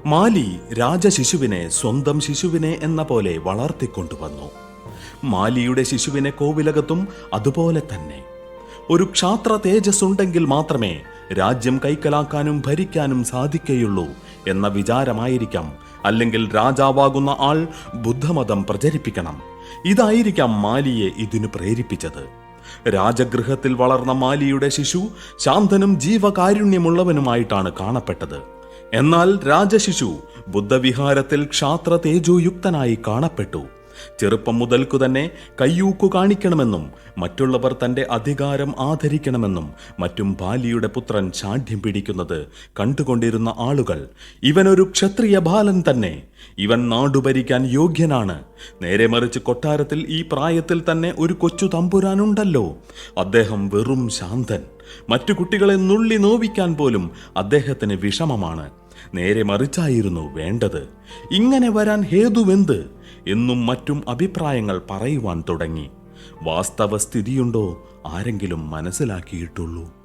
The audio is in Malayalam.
മാലി രാജശിശുവിനെ സ്വന്തം ശിശുവിനെ എന്ന പോലെ വളർത്തിക്കൊണ്ടുവന്നു. മാലിയുടെ ശിശുവിനെ കോവിലകത്തും അതുപോലെ തന്നെ. ഒരു ക്ഷാത്ര തേജസ്സുണ്ടെങ്കിൽ മാത്രമേ രാജ്യം കൈക്കലാക്കാനും ഭരിക്കാനും സാധിക്കുകയുള്ളൂ എന്ന വിചാരമായിരിക്കാം. അല്ലെങ്കിൽ രാജാവാകുന്ന ആൾ ബുദ്ധമതം പ്രചരിപ്പിക്കണം. ഇതായിരിക്കാം മാലിയെ ഇതിനു പ്രേരിപ്പിച്ചത്. രാജഗൃഹത്തിൽ വളർന്ന മാലിയുടെ ശിശു ശാന്തനും ജീവകാരുണ്യമുള്ളവനുമായിട്ടാണ് കാണപ്പെട്ടത്. എന്നാൽ രാജശിശു ബുദ്ധവിഹാരത്തിൽ ക്ഷാത്ര തേജോയുക്തനായി കാണപ്പെട്ടു. ചെറുപ്പം മുതൽക്കു തന്നെ കയ്യൂക്കു കാണിക്കണമെന്നും മറ്റുള്ളവർ തന്റെ അധികാരം ആദരിക്കണമെന്നും മറ്റും ബാലിയുടെ പുത്രൻ ശാഠ്യം പിടിക്കുന്നത് കണ്ടുകൊണ്ടിരുന്ന ആളുകൾ ഇവനൊരു ക്ഷത്രിയ ബാലൻ തന്നെ, ഇവൻ നാടുഭരിക്കാൻ യോഗ്യനാണ്, നേരെ മറിച്ച് കൊട്ടാരത്തിൽ ഈ പ്രായത്തിൽ തന്നെ ഒരു കൊച്ചു തമ്പുരാനുണ്ടല്ലോ, അദ്ദേഹം വെറും ശാന്തൻ, മറ്റു കുട്ടികളെ നുള്ളി നോവിക്കാൻ പോലും അദ്ദേഹത്തിന് വിഷമമാണ്, നേരെ മറിച്ചായിരുന്നു വേണ്ടത്, ഇങ്ങനെ വരാൻ ഹേതുവെന്ത് എന്നും മറ്റും അഭിപ്രായങ്ങൾ പറയുവാൻ തുടങ്ങി. വാസ്തവ സ്ഥിതിയുണ്ടോ ആരെങ്കിലും മനസ്സിലാക്കിയിട്ടുള്ളൂ?